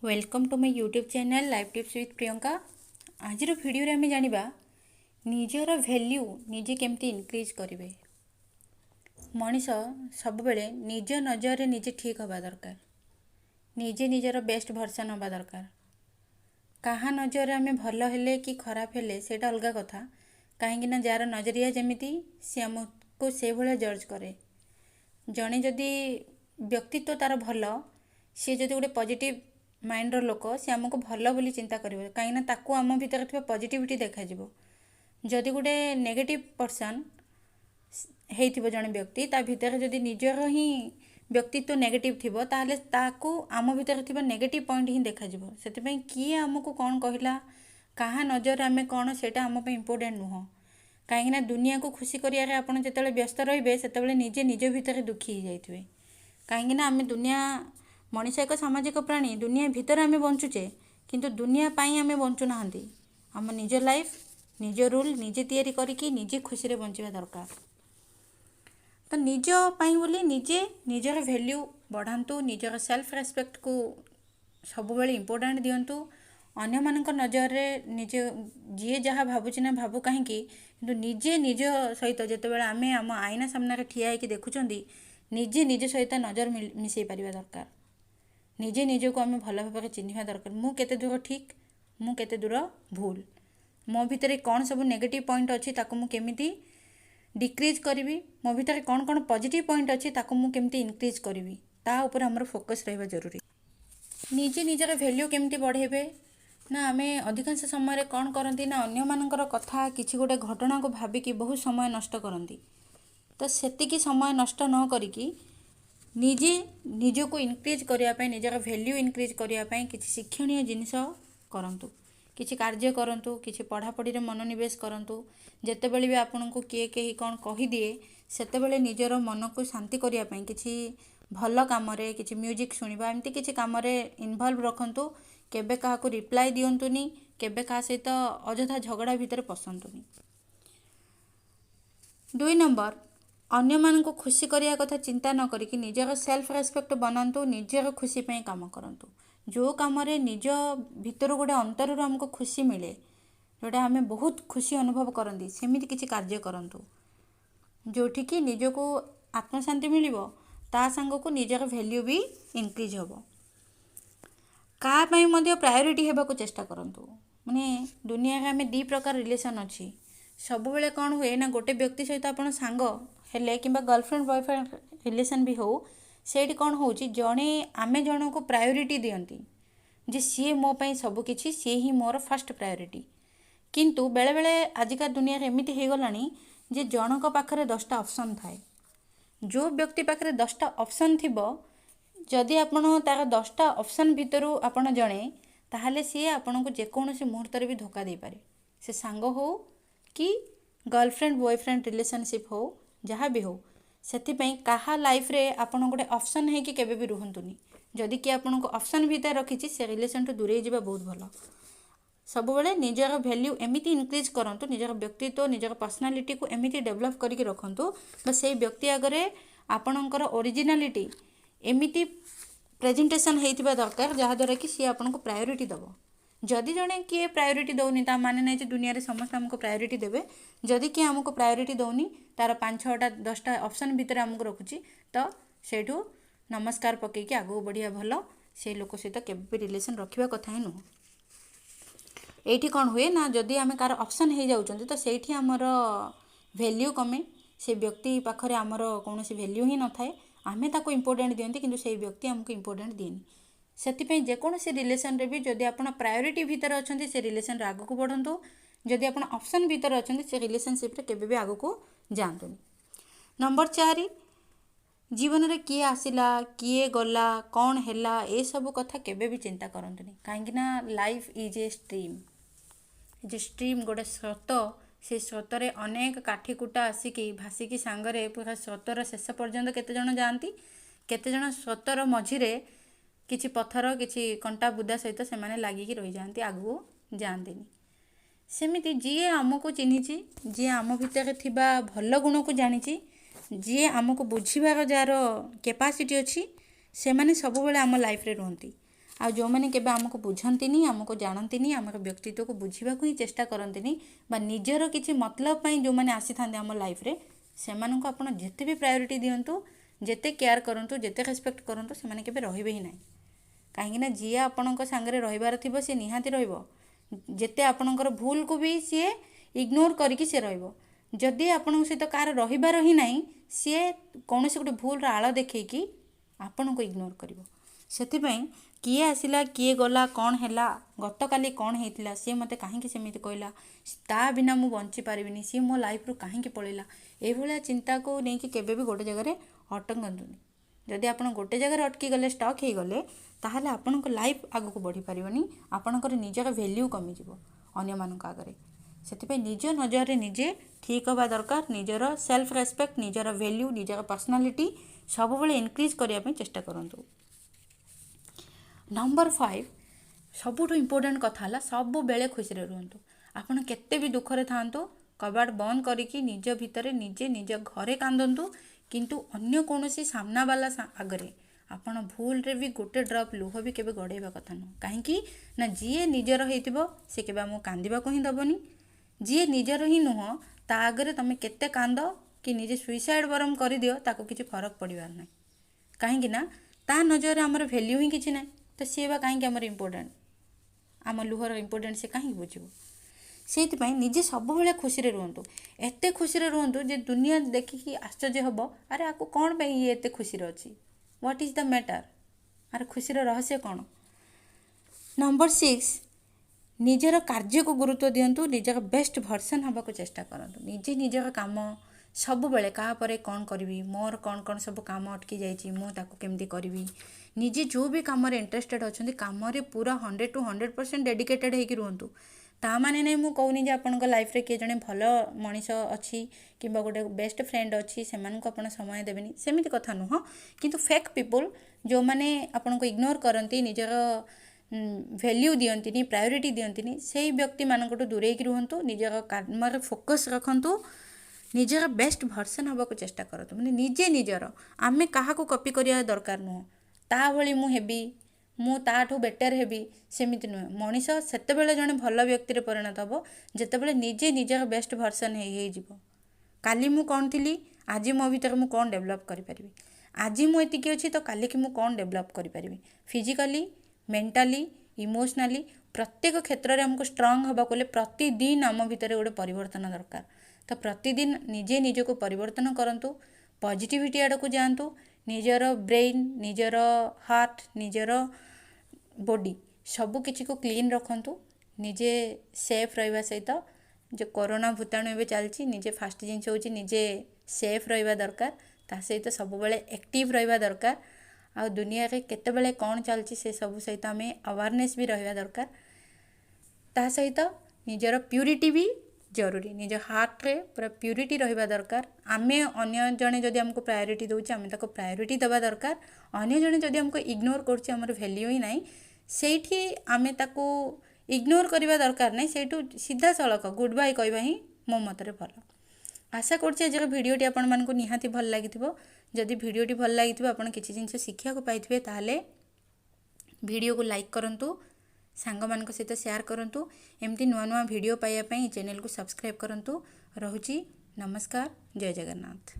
Welcome to my YouTube channel life tips with Priyanka. आज video आम जाना निजर वैल्यू निजे केमती इनक्रीज करेंगे। मनीष सब बेले निज नजर निजे ठीक हवा दरकार, निजे निजर बेस्ट भर्सन हवा दरकार। कहाँ नजर आम भल हेले कि खराब हेले सेटा अलग कथा, कहीं जार नजरिया जमीती सी आमको से भाया जज करे। जड़े जदि व्यक्तित्व तार भल, सी जदि गोटे पॉजिटिव माइंडर लोक सी आमको भल बोली चिंता करें, कहीं ताकू आम भीतर थी पॉजिटिविटी देखा। जदि गोटे नेगेटिव पर्सन हो जड़े व्यक्ति ता भीतर जदि निजर ही व्यक्तित्व नेगेटिव थी ताहले ताकू आम भीतर थी नेगेटिव पॉइंट ही देखा। से किए आमको कौन कहला, कहाँ नजर आम कौन सेटा आम इम्पोर्टेंट नुह। कहीं दुनिया को खुशी करिया आप जो व्यस्त रे से निजे निज भीतर दुखी हो जाइए। कहीं आम दुनिया मनीष एक सामाजिक प्राणी, दुनिया भीतर आम बंचुचे किंतु दुनिया पाई आम बंचुना। आम निज लाइफ निज रूल निजे तैयारी करके निजे खुशी रे बंचिबा दरकार। तो निज पाई बोली निजे निजर वैल्यू बढ़ातु, निजर सेल्फ रेस्पेक्ट को सब बेले इम्पोर्टेंट दिंतु। अन्य मानक नजर रे निजे जी जहाँ भावुची ना भावु कहीं किंतु निजे निज सहित जिते आम आम आईना सामने ठिया होकर देखुंट निजे निज सहित नजर मिसई पारिबा दरकार। निजे निज को आम भल भाव चिन्हवा दरकार। मु केते दूर ठीक, मु केते दूर भूल, मो भितर कौन सब नेगेटिव पॉइंट अच्छी ताको मु केमिति डिक्रीज करी, मो भितर कौन कौन पॉजिटिव पॉइंट अच्छी ताको मु केमिति इनक्रीज करी, ता ऊपर हमर फोकस रहबा जरूरी। निजे निजर वैल्यू केमिति बढ़ेबे ना आम अधिकांश समय कौन करती ना अन्य मानकर कथा किसी गोटे घटना को भाविकी बहुत समय नष्ट करती। तो सेतिकी समय नष्ट न करिकी निजे निज को इनक्रीज करने, निजर वैल्यू इनक्रीज करने किसी शिक्षणीय जिनिस करंतु, किसी कार्य करंतु, किसी पढ़ापढ़ी मनोनिवेश करंतु। जेतेबेले भी आपन को किए कहीं कौन कहीदिए सेतेबेले निजर मन को शांति करने किसी भल काम किसी म्यूजिक शुणा एमती किसी काम इनवल्व रखंतु। केबे क्या रिप्लाई दिंतुनी, केबे क्या सहित अଯଥା झगड़ा भितर पसंतुनी। 2 नंबर अन्य मान को खुशी करिया कथा चिंता न करिकी निजर सेल्फ रेस्पेक्ट बनातु, निजर खुशी पे काम करंतु। जो काम रे निज भितर गोटे अंतर हमको खुशी मिले, जोटा आम बहुत खुशी अनुभव करती सेमिति किसी कार्य करंतु जोठी कि निज को आत्मशांति मिलिबो, ता संग को निजर वैल्यू भी इनक्रीज होबो। का पई मध्ये प्रायोरिटी हेबा को चेष्टा करंतु। माने दुनिया रे हमें 2 प्रकार रिलेशन अछि। सब बेले कौन हुए ना गोटे व्यक्ति सहित आप सांग हेले कि गर्लफ्रेंड बॉयफ्रेंड रिलेशन भी हो, सेठी कौन हो जड़े आम जन को प्रायोरिटी दियंती जे सी मो पाई सब किछि, सी ही मोर फर्स्ट प्रायोरिटी। किंतु बेले बेले आजिका दुनिया रे एमिति हे गलानी जे जनक पाखरे 10टा ऑप्शन थाए। जो व्यक्ति पाखरे 10टा ऑप्शन थिबो, जदि आपण तार 10टा ऑप्शन भितरु आपण जणे ताहले सी आपण को जेकोसी मुहूर्त भी धोखा दे पारे। से सांग हो कि गर्लफ्रेंड बॉयफ्रेंड रिलेशनशिप हो जहाँ भी हो, सेतिपई कहा लाइफ रे आपण गोटे ऑप्शन है कि केबे भी रुहंतुनी। जदि कि आपण को ऑप्शन भीतर रखिछि से रिलेशन टू दूरे जीवा बहुत भल। सब बेले निजर वैल्यू एमिति इनक्रीज करंतु, निजर व्यक्तित्व निजर पर्सनालिटी को एमिति डेवलप करके रखंतु बस से व्यक्ति आगरे आपणकर ओरिजिनालिटी एमिति प्रेजेंटेशन हेतिबा दरकार जहाँ द्वारा कि सी आपन को प्रायोरिटी दबो। जदि जड़े किए प्रायोरिटी दौनी ता माने नहीं दुनिया रे समस्त हमको प्रायोरिटी देवे। जदि किए हमको प्रायोरिटी दौनी तार 5-6टा 10टा ऑप्शन भितर हमको रखुची तो सेठू नमस्कार पकईकि आगू बढ़िया भल, से लोक सहित केबे रिलेशन रखिबा कथा ही नुह। एठी कौन हुए ना जदि आम कार ऑप्शन हो जाउछंती तो सेठी हमर वैल्यू कमे, से व्यक्ति पाखरे हमर कोनोसी वैल्यू ही न थाए। आमे ताको इम्पोर्टेंट दियंती किंतु से व्यक्ति हमको इम्पोर्टेंट दिएनी। से जेकोसी रिलेशन रे भी जदि आप प्रायोरिटी भितर अच्छा से रिलेशन रे आगू को बढ़ंतु, जदि आप ऑप्शन भितर अच्छा से रिलेशनशिप रे केबे भी आगू को जातुनी। नंबर 4 जीवन रे किए आसिला किए गला कौन हैला ए सब कथा केबे भी चिंता करंतुनी। काहेकि ना life is a stream, J stream गोटे स्रोत, से स्रोत रे अनेक काठीकुटा आसिकी भासिकी सांगरे पूरा स्रोतर शेष पर्यंत केते जण जाती, केते जण स्रोतर मझिरे किछि पत्थर किछि कंटा बुदा सहित से माने लागिकी रही जाती, आगू जातीनि। सेमिति जी आमको चिन्हिची, जी आम भितर थिबा भल गुण को जानिची, जी आमको बुझीबार जार कैपेसिटी अच्छी, से माने सब बेले आम लाइफ रे रहंती। आ जो मैंने केबे आमको बुझंतिनी आमको जानंतिनी आमर व्यक्तित्व को बुझीबाकू ही चेष्टा करंतिनी बा निजर किछि मतलब पई जो माने आसी थांदे हम लाइफ रे सेमानंको आपण जेते भी प्रायोरिटी दियंतु जेते केयर करंतु जेते रेस्पेक्ट करंतु से माने केबे रहिबे ही नाही काहेकि ना जी आपणक सांगरे रहिबार थिबो से निहाती रहिबो जेते आपणकर भूल को भी सी इग्नोर करिकि से रहिबो जदि आपणक सहित कार रहिबार ही नाही सी कौनसी गोटे भूल आड़ देखिकी आपण को इग्नोर करिवो सेथिपई किए आसिला किए गला कौन हैला गतकाली कौन हेतिला सी मते काहेकि सेमिति कहला ता बिना मु बंची पारिबिनी सी मो लाइफ रु काहेकि पळेला ए भलिया चिंता को नेकी केबे भी गोटे जगह रे अटकंतुनी जदि आपण गोटे जगह अटकी गले स्टक हे गले ताहले आपणक लाइफ आगु को बढ़ी पारिबनी आपणकर निजर वैल्यू कमी जिवो अन्य मानक आगरे सेथिपई निज नजर रे निजे ठीक हवा दरकार निजर सेल्फ रेस्पेक्ट निजर वैल्यू निजर पर्सनालिटी सब बेले इनक्रीज करिया पे चेष्टा करंतु। नंबर 5 सबुठ इम्पोर्टेंट कथा है सब बेले खुशी रुहतु आपड़ केते भी दुखरे थांतु कबाट बंद करिकी निज भितर निजे निज घरे कांदंतु किंतु अन्य कौनसी सामना वाला आगरे आपण भूल रे भी गोटे ड्रप लुह भी केबे गड़ेबा कथा न कहीं ना जी निजर होइतिबो से केबे आमको कांदिबा को ही दबनी जी निजर ही नुह ता आगरे तमे केते कांद कि निजे सुइसाइड बरम कर दियो ताको किछि फरक पड़िबार नै कहीं ना ता नजर आमर वैल्यू ही किछि नै तो सी बा कहीं आमर इम्पोर्टेंट आम लुहर इम्पोर्टेंट से कहीं बुझे से निजे सब बेले खुशी रुहतु एत खुशी रुहतु जे दुनिया देखिकी आश्चर्य हम अरे आपको कौन पे ये एत खुशी अच्छी व्हाट इज द मैटर अरे खुशी रहस्य कौन। नंबर 6 निजर कार्य को गुरुत्व दिंतु निजर बेस्ट भर्सन हवा को चेष्टा करंतु निजे निजर काम सब बेले कहा परे कौन करी मोर कौन कौन सब काम अटकी जाइए मुझे केमती करी निजे जो भी काम इंटरेस्टेड अच्छा कम पूरा 100 to 100% डेडिकेटेड होकर रुहतु ता माने नहीं मुझे कहूनी आपंक लाइफ रे किए जड़े भल मनीष अच्छी कि गोटे बेस्ट फ्रेंड अच्छी से आप समय देवेनि सेमती कथा नुह किंतु फेक पीपुल जो मैंने आपन को इग्नोर करती निजर वैल्यू दियंतिनी प्रायोरिटी दियंतिनी से व्यक्ति मानक दूरे रुहतु निजर काम फोकस रखंतु निजर बेस्ट भर्सन हवा को चेष्टा करतु माने निजे निजर आमे काहा को कॉपी करिया दरकार नुह ता भली मु हेबी मु ताठू बेटर हेबी सेमिति नुहे मनीष सेतेबेले जने भल व्यक्ति रे परिणत हबो जेतेबेले निजे निजर बेस्ट भर्सन हे जिवो काली मु कोन थिली आज मो भीतर मु कोन डेवलप करि परिबी आज मु एतिकी अछि तो काली कि मु कोन डेवलप करि परिबी फिजिकली मेंटली इमोशनली प्रत्येक क्षेत्र रे हमको स्ट्रांग हबा कोले प्रतिदिन आम भीतर गोटे परिवर्तन दरकार तो प्रतिदिन निजे निजको परिवर्तन करंतु पॉजिटिविटी आड़ को जातु निजर ब्रेन निजर हार्ट निजर बॉडी सबु किछि को क्लीन रखंतु निजे सेफ रहिबा सहित जो कोरोना भूताणु एबे चलछि निजे फास्ट जिंस होछि निजे सेफ रहिबा दरकार ता सहित सब बेले एक्टिव रहिबा दरकार आ दुनिया रे केते बेले कोन चलछि से सब सहित हमें अवेयरनेस भी रहिबा दरकार ता सहित निजर प्यूरिटी भी जरूरी निज हार्ट रे पूरा प्यूरिटी रहिबा दरकार आमे अन्य जने जदि हमको प्रायोरिटी दउछि आमे ताको प्रायोरिटी दबा दरकार अन्य जने जदि हमको इग्नोर करछि हमर वैल्यू ही नाही सेठी आमे ताको इग्नोर करिबा दरकार नाही सेठू सीधा सड़क गुड बाय कहबा ही मो मतरे भल आशा करछि आज भिडियोटी आपण मानको निहाती भल लागिथिबो जदि भिडियोटी भल लागिथिबो आपण किछि जिंस शिक्षा को पाइथिबे ताहाले भिडियो को लाइक करंतु सांग मानक सहित शेयर करंतु एमती नुआ नुआ भिडियो पाइबा पई चैनल को सब्सक्राइब करंतु रहुची नमस्कार जय जगन्नाथ।